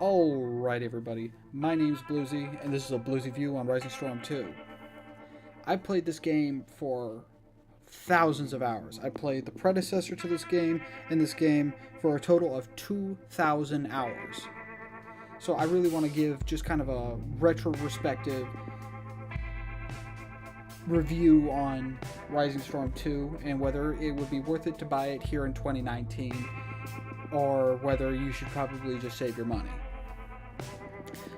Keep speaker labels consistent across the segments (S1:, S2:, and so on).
S1: Alright, everybody. My name's Bluzie, and this is A Bluzie View on Rising Storm 2. I played this game for thousands of hours. I played the predecessor to this game and this game for a total of 2,000 hours. So I really want to give just kind of a retrospective review on Rising Storm 2 and whether it would be worth it to buy it here in 2019 or whether you should probably just save your money.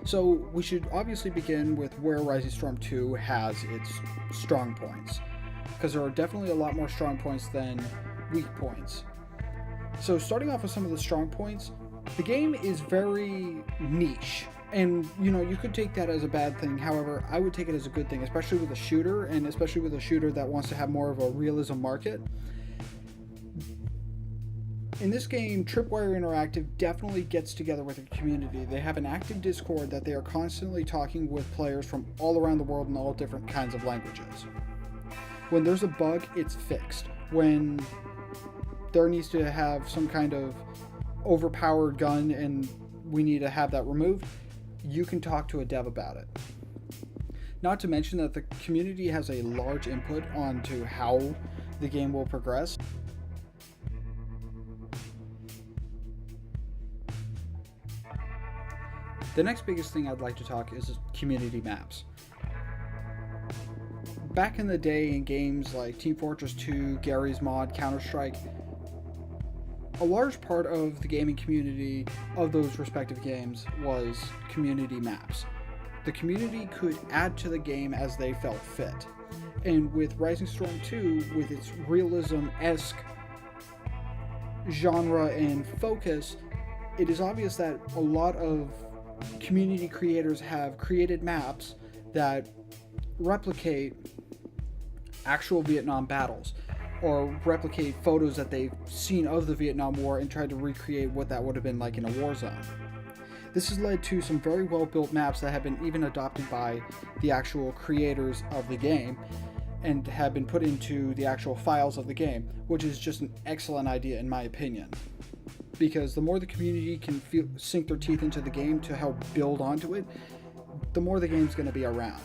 S1: So we should obviously begin with where Rising Storm 2 has its strong points, because there are definitely a lot more strong points than weak points. So starting off with some of the strong points, the game is very niche, and you could take that as a bad thing. However, I would take it as a good thing, especially with a shooter, and especially with a shooter that wants to have more of a realism market. In this game, Tripwire Interactive definitely gets together with their community. They have an active Discord that they are constantly talking with players from all around the world in all different kinds of languages. When there's a bug, it's fixed. When there needs to have some kind of overpowered gun and we need to have that removed, you can talk to a dev about it. Not to mention that the community has a large input onto how the game will progress. The next biggest thing I'd like to talk is community maps. Back in the day in games like Team Fortress 2, Garry's Mod, Counter-Strike, a large part of the gaming community of those respective games was community maps. The community could add to the game as they felt fit. And with Rising Storm 2, with its realism-esque genre and focus, it is obvious that a lot of community creators have created maps that replicate actual Vietnam battles or replicate photos that they've seen of the Vietnam War and tried to recreate what that would have been like in a war zone. This has led to some very well built maps that have been even adopted by the actual creators of the game and have been put into the actual files of the game, which is just an excellent idea in my opinion. Because the more the community can sink their teeth into the game to help build onto it, the more the game's going to be around.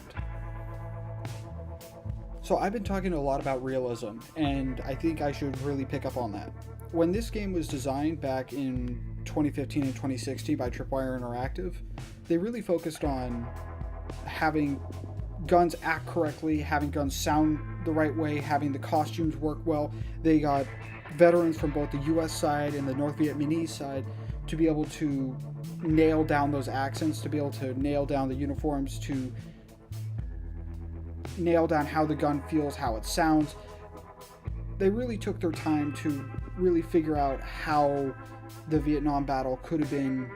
S1: So I've been talking a lot about realism, and I think I should really pick up on that. When this game was designed back in 2015 and 2016 by Tripwire Interactive, they really focused on having guns act correctly, having guns sound the right way, having the costumes work well. They got veterans from both the US side and the North Vietnamese side to be able to nail down those accents, to be able to nail down the uniforms, to nail down how the gun feels, how it sounds. They really took their time to really figure out how the Vietnam battle could have been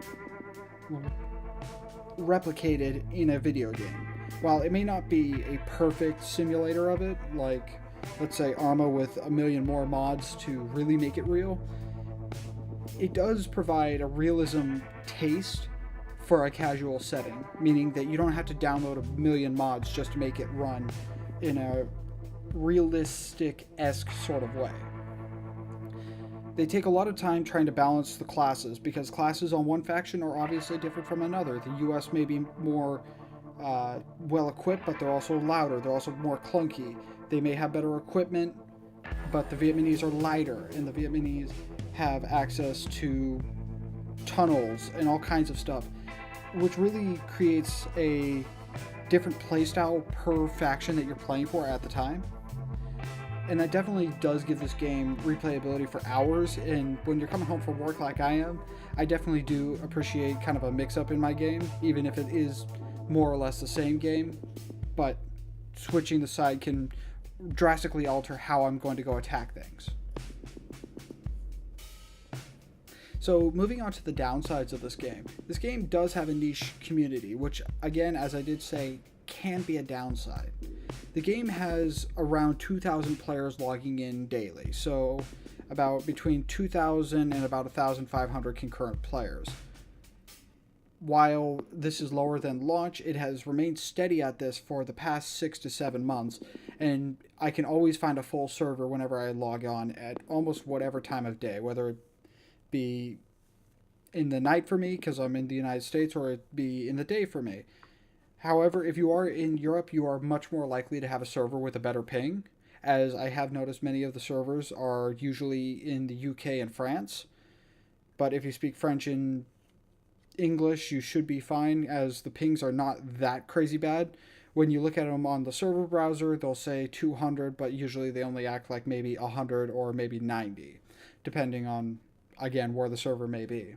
S1: replicated in a video game. While it may not be a perfect simulator of it, like let's say Arma with a million more mods to really make it real, it does provide a realism taste for a casual setting, meaning that you don't have to download a million mods just to make it run in a realistic-esque sort of way. They take a lot of time trying to balance the classes, because classes on one faction are obviously different from another. The US may be more well equipped, but they're also louder, they're also more clunky. They may have better equipment, but the Vietnamese are lighter, and the Vietnamese have access to tunnels and all kinds of stuff, which really creates a different playstyle per faction that you're playing for at the time. And that definitely does give this game replayability for hours, and when you're coming home from work like I am, I definitely do appreciate kind of a mix-up in my game, even if it is more or less the same game, but switching the side can drastically alter how I'm going to go attack things. So moving on to the downsides of this game does have a niche community, which again, as I did say, can be a downside. The game has around 2,000 players logging in daily, so about between 2,000 and about 1,500 concurrent players. While this is lower than launch, it has remained steady at this for the past 6 to 7 months, and I can always find a full server whenever I log on at almost whatever time of day, whether it be in the night for me because I'm in the United States, or it be in the day for me. However, if you are in Europe, you are much more likely to have a server with a better ping, as I have noticed many of the servers are usually in the UK and France. But if you speak French and English, you should be fine, as the pings are not that crazy bad. When you look at them on the server browser, they'll say 200, but usually they only act like maybe 100 or maybe 90, depending on, again, where the server may be.